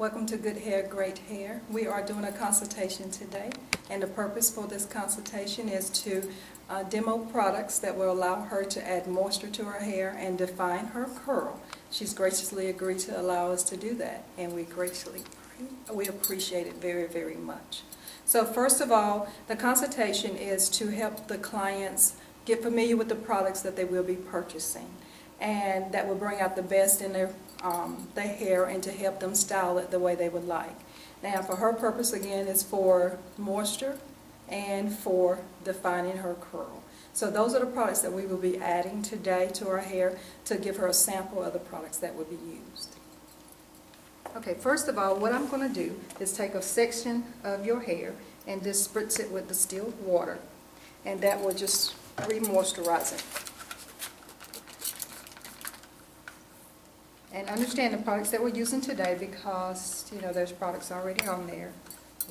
Welcome to Good Hair, Great Hair. We are doing a consultation today, and the purpose for this consultation is to demo products that will allow her to add moisture to her hair and define her curl. She's graciously agreed to allow us to do that, and we appreciate it very, very much. So first of all, the consultation is to help the clients get familiar with the products that they will be purchasing, and that will bring out the best in their hair and to help them style it the way they would like. Now, for her purpose, again, is for moisture and for defining her curl. So those are the products that we will be adding today to her hair to give her a sample of the products that will be used. Okay, first of all, what I'm going to do is take a section of your hair and just spritz it with distilled water, and that will just re-moisturize it. And understand the products that we're using today, because there's products already on there.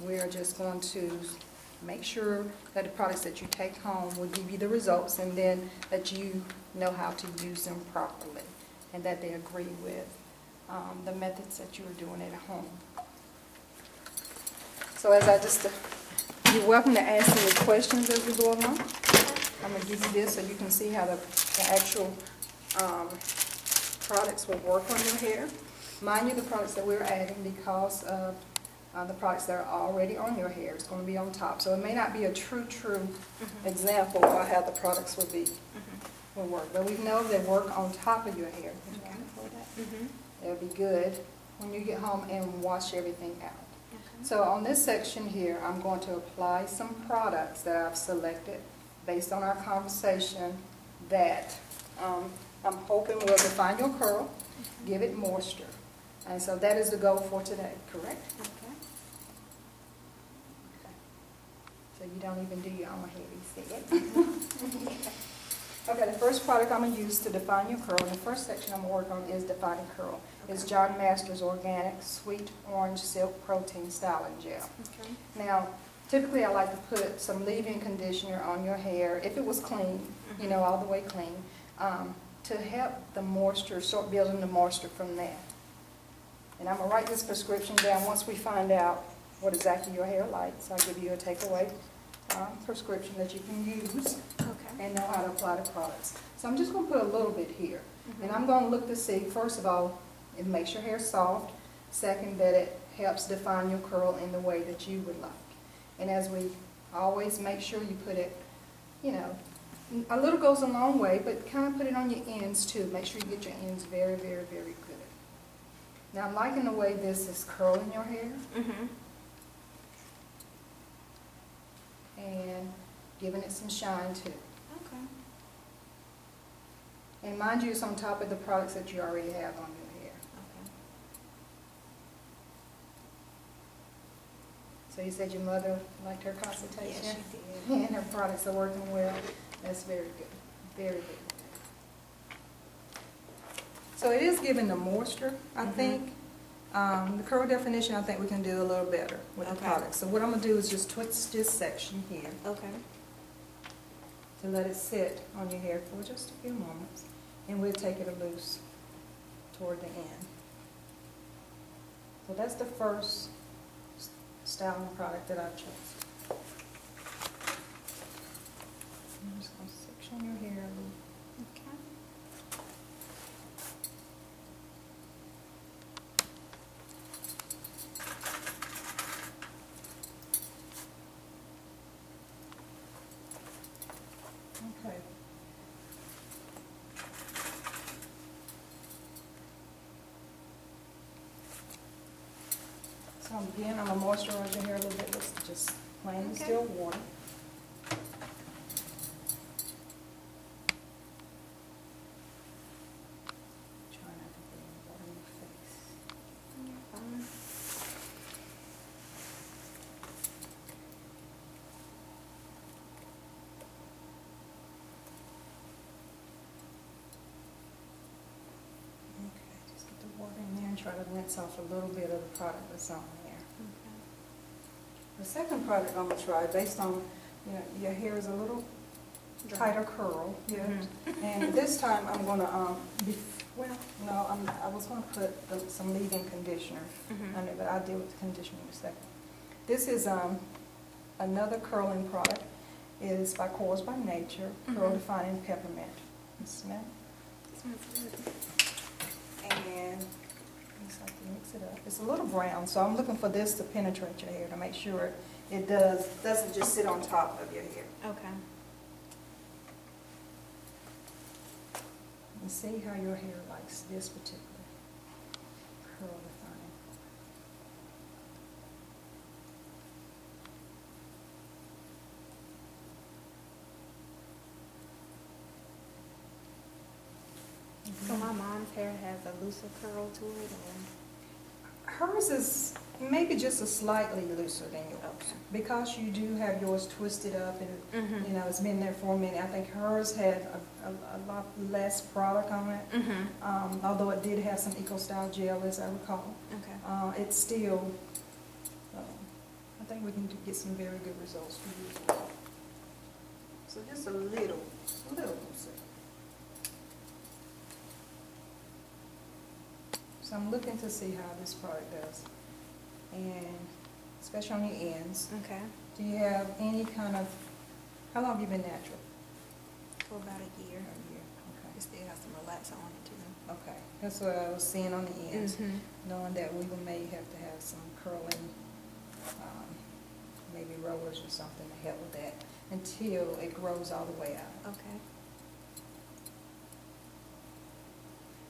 We're just going to make sure that the products that you take home will give you the results, and then that you know how to use them properly, and that they agree with the methods that you are doing at home. So you're welcome to ask any questions as we go along. I'm going to give you this so you can see how the actual products will work on your hair. Mind you, the products that we're adding, because of the products that are already on your hair, it's going to be on top. So it may not be a true example of how the products will work. But we know they work on top of your hair. It'll be good when you get home and wash everything out. Okay. So on this section here, I'm going to apply some products that I've selected based on our conversation that I'm hoping will define your curl, give it moisture. And so that is the goal for today, correct? Okay. So you don't even do your own hair, you see it? Okay, the first product I'm going to use to define your curl, and the first section I'm going to work on is defining curl. Okay. It's John Master's Organic Sweet Orange Silk Protein Styling Gel. Okay. Now, typically I like to put some leave-in conditioner on your hair, if it was clean, all the way clean, to help the moisture, start building the moisture from that. And I'm going to write this prescription down once we find out what exactly your hair likes. I'll give you a takeaway prescription that you can use and know how to apply the products. So I'm just going to put a little bit here. And I'm going to look to see, first of all, it makes your hair soft. Second, that it helps define your curl in the way that you would like. And as we always make sure you put it, a little goes a long way, but kind of put it on your ends too. Make sure you get your ends very, very, very good. Now I'm liking the way this is curling your hair. And giving it some shine too. Okay. And mind you, it's on top of the products that you already have on your hair. Okay. So you said your mother liked her consultation? Yes, she did. And her products are working well. That's very good. Very good. So it is giving the moisture, I think. The curl definition, I think we can do a little better with the product. So what I'm going to do is just twist this section here. Okay. To let it sit on your hair for just a few moments. And we'll take it loose toward the end. So that's the first styling product that I've chosen. I'm just going to section your hair a little. Okay. Okay. So again, I'm going to moisturize your hair a little bit with just plain distilled water. Try not to put any water in your face. You're fine. And try to rinse off a little bit of the product that's on there. Okay. The second product I'm going to try, based on, your hair is a little tighter curl here. And this time I'm going to, Well, no, I was going to put some leave-in conditioner on it, but I'll deal with the conditioner in a second. This is another curling product. It is by Coors by Nature, Curl Defining Peppermint. You smell? It smells good. And just like to mix it up. It's a little brown, so I'm looking for this to penetrate your hair to make sure it doesn't just sit on top of your hair. Okay. And see how your hair likes this particular curl defining. So my mom's hair has a looser curl to it, or? Hers is maybe just a slightly looser than yours. Okay. Because you do have yours twisted up and, you know, it's been there for a minute. I think hers had a lot less product on it. Although it did have some Eco-Style gel, as I recall. Okay. It's still, I think we can get some very good results for you as well. So just a little looser. So I'm looking to see how this product does, and especially on the ends. Okay. Do you have any kind of, how long have you been natural? For about a year. A year, okay. It still has some relaxer on it too. Okay, that's what I was seeing on the ends, Mm-hmm. knowing that we may have to have some curling, maybe rollers or something to help with that until it grows all the way out. Okay.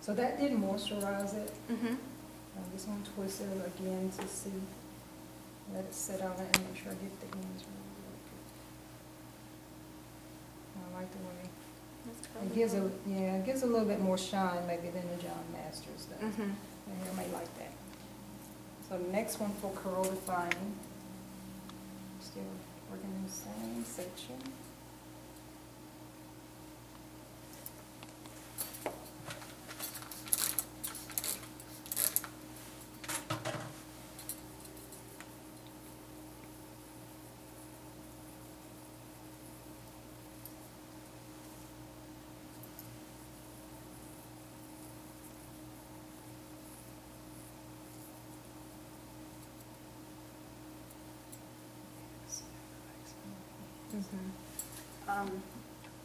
So that did moisturize it. Mm-hmm. I'm just going to twist it again to see, let it sit on it and make sure I get the ends really good. I like the way it gives it gives a little bit more shine maybe than the John Masters does. Mm-hmm. And you may like that. So the next one for curl defining, still working in the same section.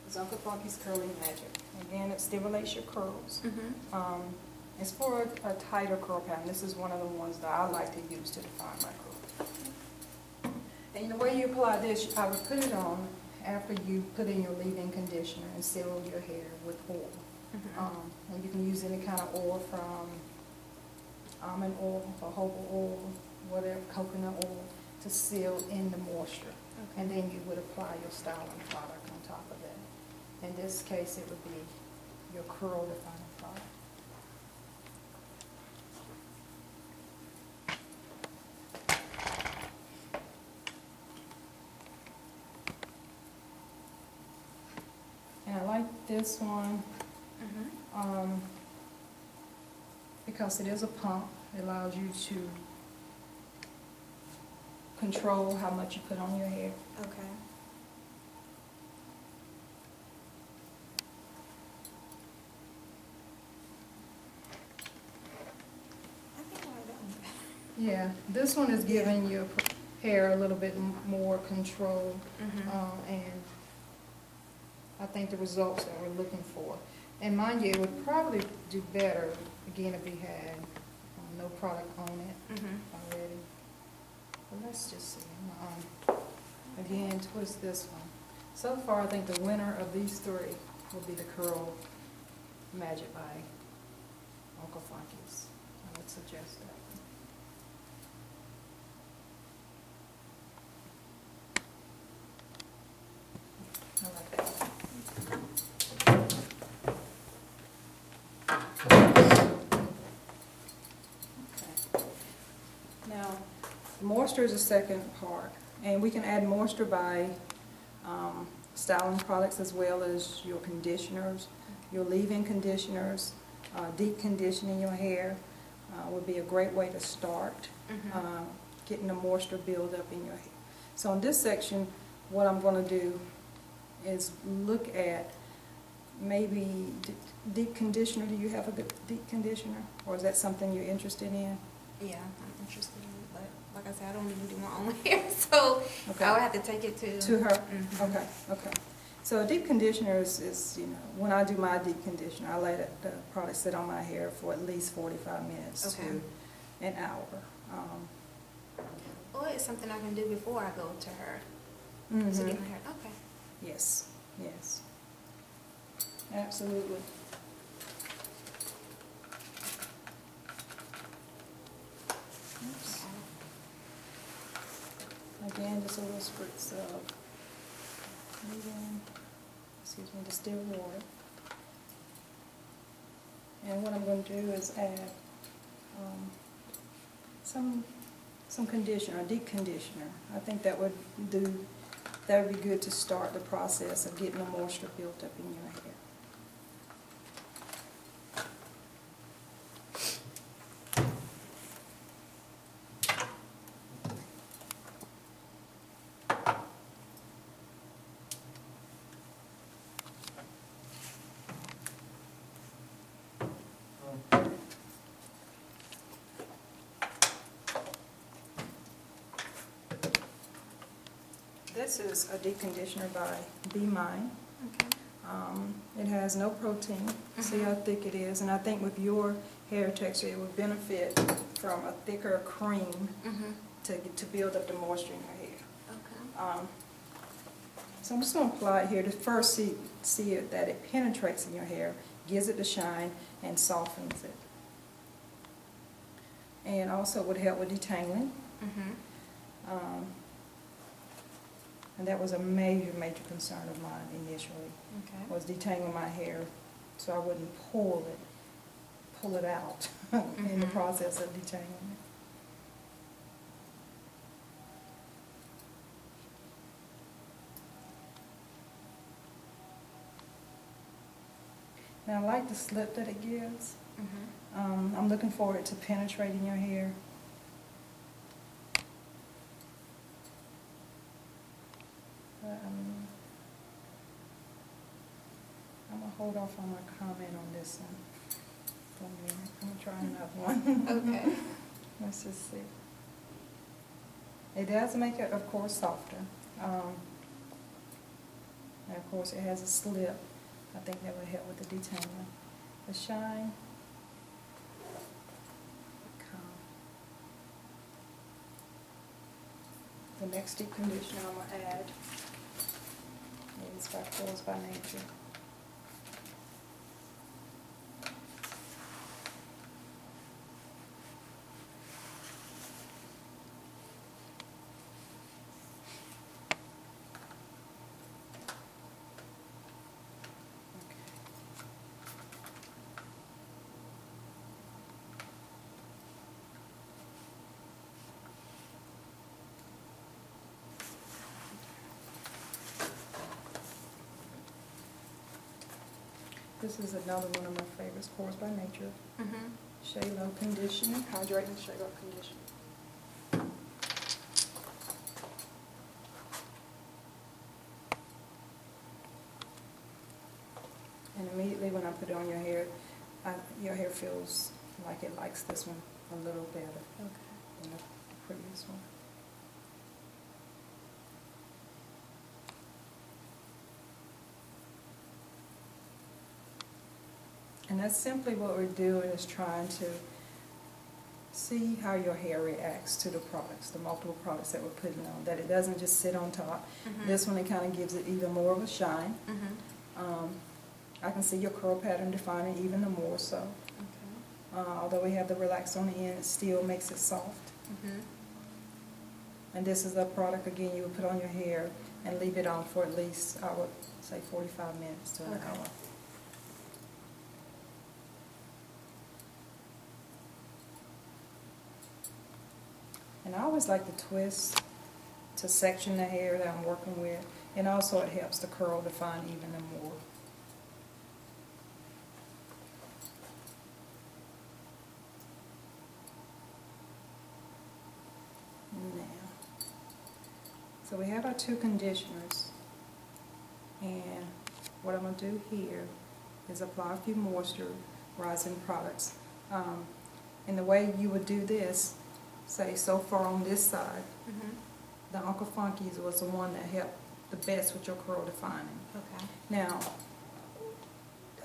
It's Uncle Funky's Curling Magic. Again, it stimulates your curls. It's for a tighter curl pattern. This is one of the ones that I like to use to define my curl. And the way you apply this, I would put it on after you put in your leave-in conditioner and seal your hair with oil. And you can use any kind of oil from almond oil, jojoba oil, whatever, coconut oil, to seal in the moisture. And then you would apply your styling product on top of that. In this case, it would be your curl defining product. And I like this one because it is a pump. It allows you to control how much you put on your hair. Okay. I think I like that one. Yeah, this one is giving your hair a little bit more control, and I think the results that we're looking for. And mind you, it would probably do better, again, if we had no product on it already. But let's just see. Again, twist this one. So far, I think the winner of these three will be the Curl Magic by Uncle Funky's. I would suggest that. I like that. Okay. Now, moisture is the second part, and we can add moisture by styling products as well as your conditioners, your leave-in conditioners, deep conditioning your hair would be a great way to start getting the moisture build up in your hair. So in this section, what I'm going to do is look at maybe deep conditioner. Do you have a good deep conditioner? Or is that something you're interested in? Yeah, I'm interested in it, but like I said, I don't even do my own hair, so Okay. I would have to take it to her? Mhm. Okay, okay. So a deep conditioner is, you know, when I do my deep conditioner, I let the product sit on my hair for at least 45 minutes Okay. to an hour. Or it's something I can do before I go to her to Mhm. get my hair. Okay. Yes, yes. Absolutely. Oops. Again, just a little spritz of distilled water. And what I'm going to do is add some conditioner, a deep conditioner. I think that would be good to start the process of getting the moisture built up in your hair. This is a deep conditioner by Be Mine. Okay. It has no protein. See how thick it is, and I think with your hair texture, it would benefit from a thicker cream to build up the moisture in your hair. Okay. So I'm just going to apply it here to first see it, that it penetrates in your hair, gives it the shine, and softens it. And also would help with detangling. And that was a major concern of mine initially, Okay. was detangling my hair so I wouldn't pull it out in the process of detangling it. Now I like the slip that it gives. I'm looking for it to penetrate in your hair. I'm going to hold off on my comment on this one for a minute. I'm going to try another one. Okay. Let's just see. It does make it, of course, softer. And of course, it has a slip. I think that would help with the detangling. The shine. The next deep conditioner I'm going to add is by Coils by Nature. This is another one of my favorites, Coils by Nature. Shea Low Conditioner, Hydrating Shea Low Conditioner. And immediately when I put it on your hair feels like it likes this one a little better than the previous one. And that's simply what we're doing, is trying to see how your hair reacts to the products, the multiple products that we're putting on, that it doesn't just sit on top. This one, it kind of gives it even more of a shine. I can see your curl pattern defining even more so. Although we have the relax on the end, it still makes it soft. And this is a product, again, you would put on your hair and leave it on for at least, I would say, 45 minutes to an hour. And I always like to twist to section the hair that I'm working with, and also it helps the curl define even more. Now, so we have our two conditioners, and what I'm going to do here is apply a few moisturizing products. And the way you would do this, say so far on this side, the Uncle Funky's was the one that helped the best with your curl defining. Okay. Now,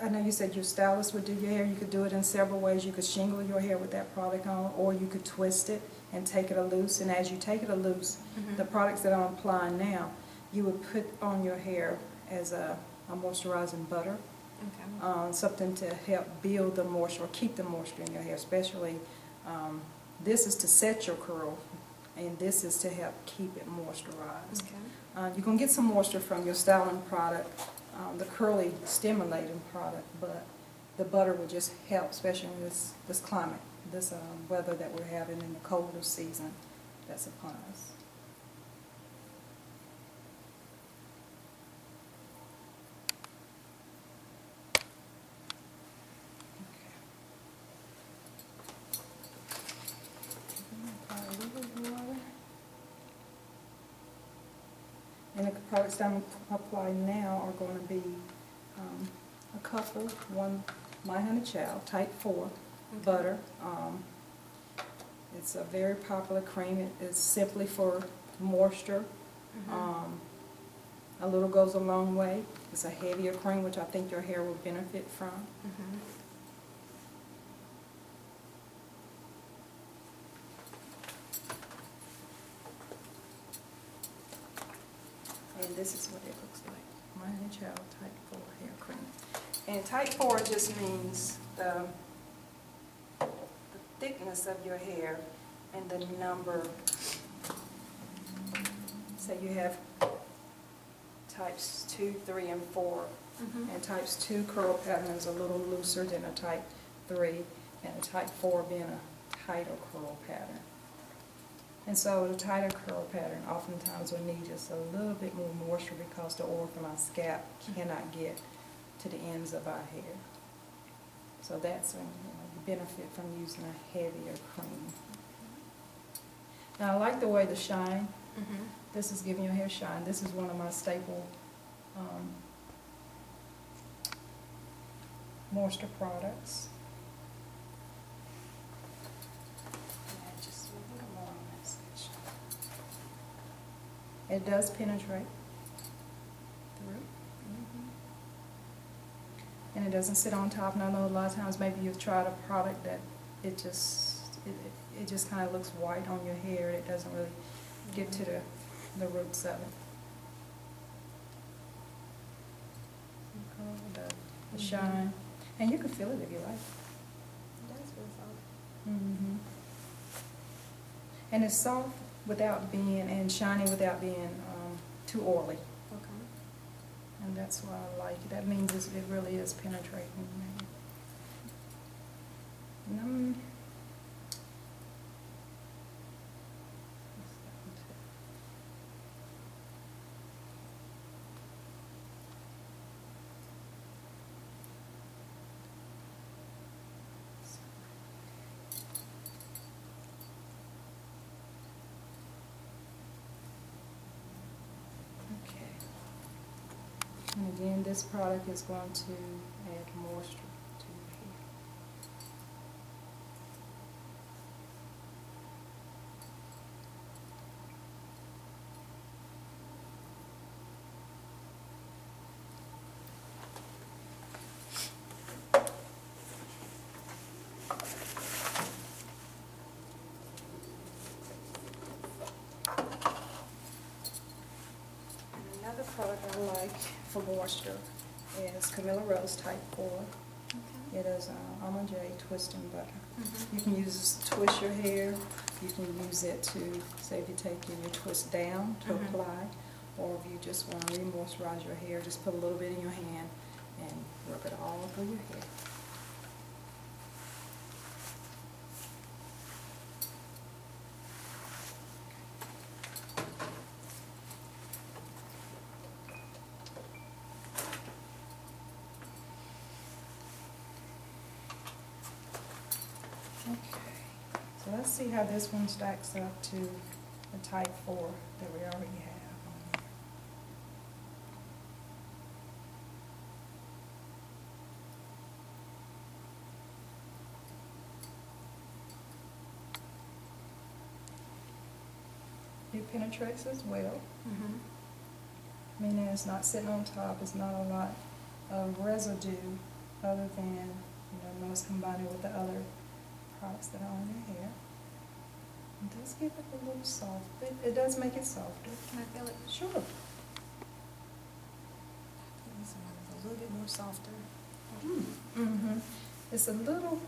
I know you said your stylist would do your hair. You could do it in several ways. You could shingle your hair with that product on, or you could twist it and take it a loose. And as you take it a loose, the products that I'm applying now, you would put on your hair as a moisturizing butter. Okay. Something to help build the moisture or keep the moisture in your hair, especially this is to set your curl, and this is to help keep it moisturized. Okay. You're going to get some moisture from your styling product, the curly stimulating product, but the butter will just help, especially in this climate, this weather that we're having in the colder season that's upon us. And the products that I'm applying now are going to be a couple. One, My Honey Child, Type 4 butter. It's a very popular cream. It is simply for moisture. A little goes a long way. It's a heavier cream, which I think your hair will benefit from. And this is what it looks like. My Honey Child Type 4 hair cream. And Type 4 just means the thickness of your hair and the number. So you have types 2, 3, and 4. And types 2 curl pattern is a little looser than a type 3, and a type 4 being a tighter curl pattern. And so the tighter curl pattern oftentimes will need just a little bit more moisture because the oil from our scalp cannot get to the ends of our hair. So that's when you benefit from using a heavier cream. Now I like the way the shine. This is giving your hair shine. This is one of my staple moisture products. It does penetrate through. And it doesn't sit on top. And I know a lot of times maybe you've tried a product that it just kind of looks white on your hair. It doesn't really get to the roots of it. The shine. And you can feel it if you like. That's really soft. And it's soft without being, and shiny without being too oily. Okay. And that's why I like it. That means it really is penetrating. And again, this product is going to add moisture to your hair. And another product I like for moisture is Camilla Rose Type 4. Okay. It is Almond J twisting butter. You can use this to twist your hair. You can use it to, say if you take your twist down to apply, or if you just want to re-moisturize your hair, just put a little bit in your hand and rub it all over your hair. Okay, so let's see how this one stacks up to the Type 4 that we already have on here. it penetrates as well. Mm-hmm. Meaning it's not sitting on top, it's not a lot of residue other than, when it's combining with the other products that are on your hair. It does give it a little soft, it does make it softer. Can I feel it? Sure. This one is a little bit more softer. Mm-hmm. It's a little,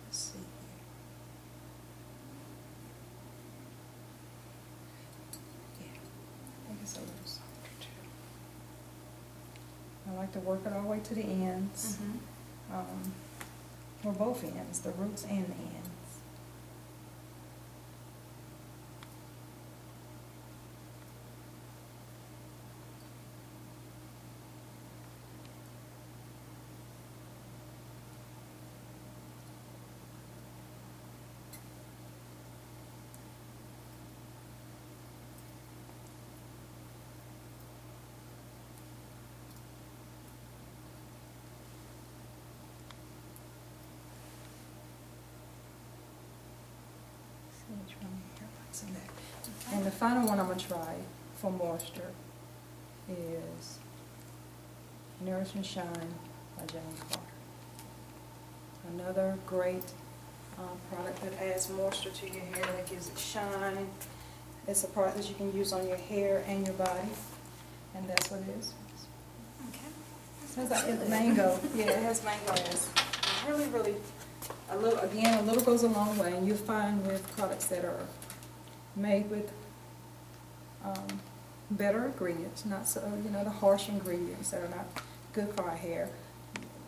let's see here. Yeah, I think it's a little softer too. I like to work it all the way to the ends. Mm-hmm. Or both ends, the roots and the ends. Which one here? Select. And the final one I'm going to try for moisture is Nourish and Shine by James Carter. Another great product that adds moisture to your hair, that gives it shine. It's a product that you can use on your hair and your body, and that's what it is. Okay. It has like mango. Yeah, it has mango. It's really, a little goes a long way, and you'll find with products that are made with better ingredients, not so, the harsh ingredients that are not good for our hair,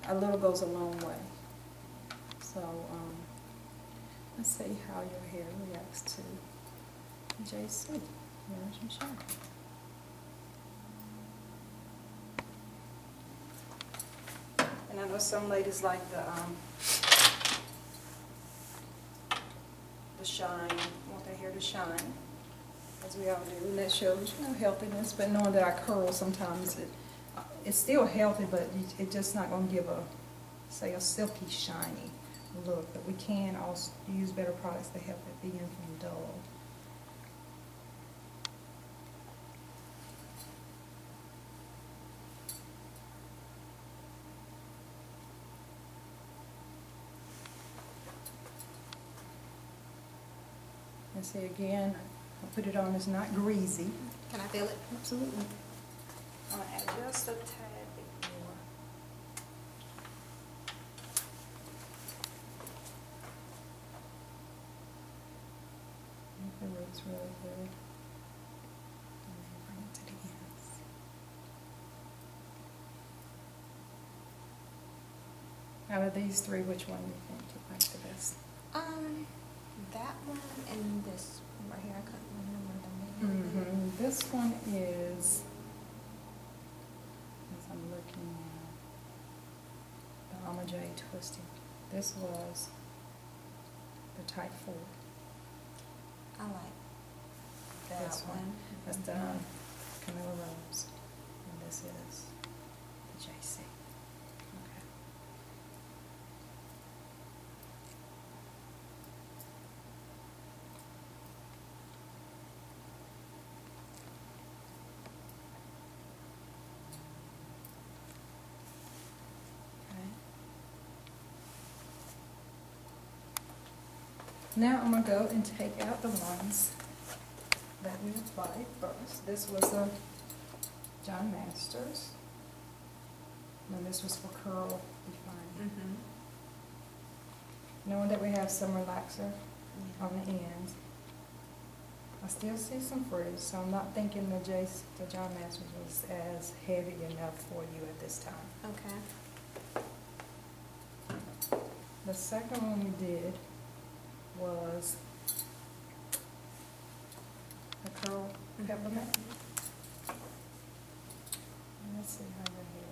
a little goes a long way. So, let's see how your hair reacts to JC, Nourish and Shine. And I know some ladies like the shine, want their hair to shine, as we all do, and that shows, healthiness, but knowing that I curl sometimes, it's still healthy, but it's just not going to give a silky, shiny look, but we can also use better products to help it begin from dull. And see again, I'll put it on, it's not greasy. Can I feel it? Absolutely. I'll add just a tad bit more. Make the roots really good. And then bring it to the ends. Out of these three, which one do you think you like the best? That one and this one right here, I couldn't remember them. This one is, as I'm looking at, the Alma J Twisted. This was the Type 4. I like that This one. That's the Camilla Rose. And this is the JC. Okay. Now I'm going to go and take out the ones that we applied first. This was a John Masters. And this was for curl defining. Knowing that we have some relaxer on the ends, I still see some frizz, so I'm not thinking the John Masters was as heavy enough for you at this time. Okay. The second one we did was the curl peppermint. Let's see how your hair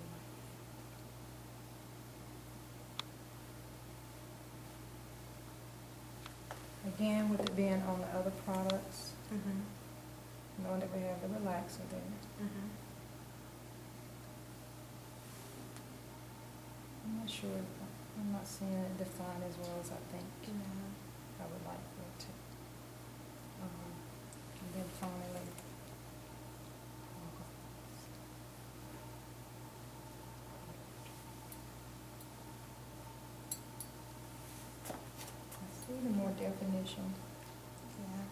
looks. Again, with it being on the other products, knowing that we have the relaxer there. I'm not sure, I'm not seeing it defined as well as I think. I would like for it to. And then finally, I see the more definition. Yeah,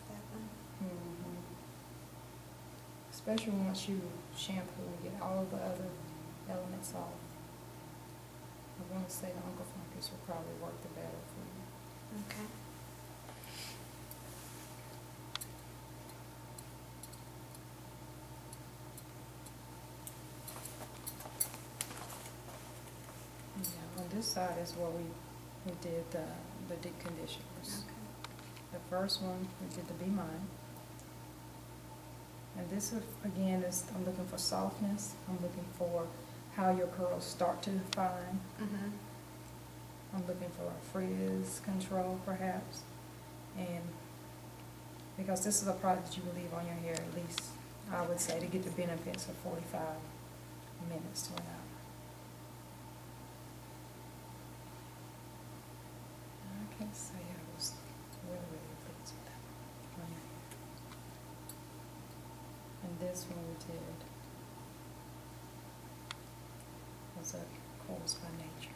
that one. Mhm. Especially once you shampoo and get all of the other elements off. I want to say the Uncle Funkies will probably work the better for you. Okay. Yeah, on this side is where we did the deep conditioners. Okay. The first one, we did the Be Mine. And this, again, is, I'm looking for softness. I'm looking for how your curls start to define. Mm-hmm. I'm looking for a frizz control, perhaps. And because this is a product that you will leave on your hair at least, I would say, to get the benefits of 45 minutes to an hour. I can't say I was really pleased with that on your hair. And this one we did was a Coils by Nature.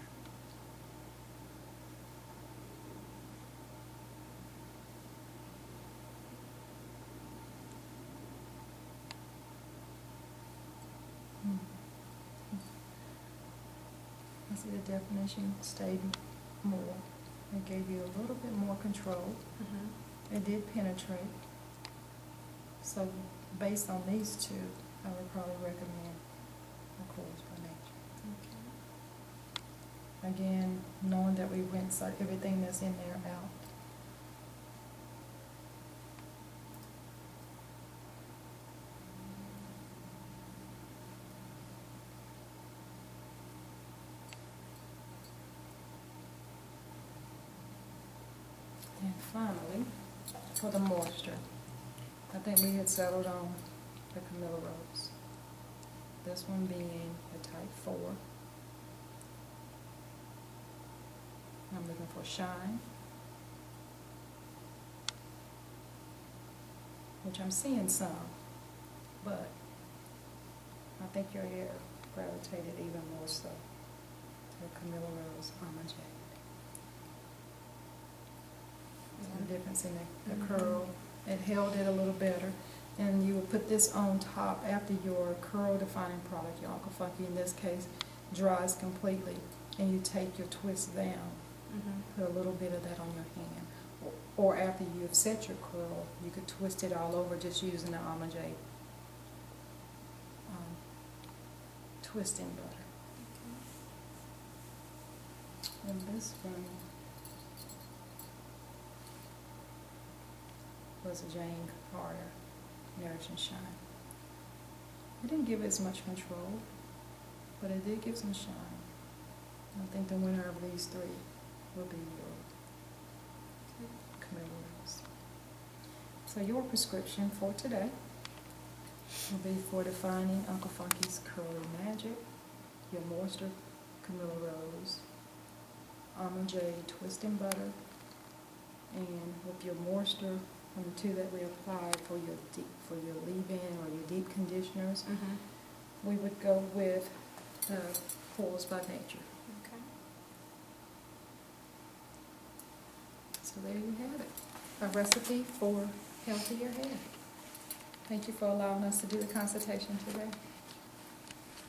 I see the definition stayed more. It gave you a little bit more control. Mm-hmm. It did penetrate. So based on these two, I would probably recommend a Coils by Nature. Okay. Again, knowing that we rinse everything that's in there out. And finally, for the moisture, I think we had settled on the Camilla Rose. This one being a type 4. I'm looking for shine, which I'm seeing some, but I think your hair gravitated even more so to the Camilla Rose Almond Jade. The difference in the curl, it held it a little better. And you would put this on top after your curl defining product, your Uncle Funky in this case, dries completely, and you take your twist down, Mm-hmm. put a little bit of that on your hand. Or after you've set your curl, you could twist it all over just using the Almond Jade twisting butter. Okay. And this one was a Jane Carter Nourish and Shine. It didn't give it as much control, but it did give some shine. I think the winner of these three will be your Camilla Rose. So your prescription for today will be for defining Uncle Funky's Curly Magic, your moisture Camilla Rose, Almond Jade Twisting Butter, and with your moisture from the two that we applied for your leave-in or your deep conditioners, Mm-hmm. we would go with the Coils by Nature. Okay. So there you have it, a recipe for healthier hair. Thank you for allowing us to do the consultation today.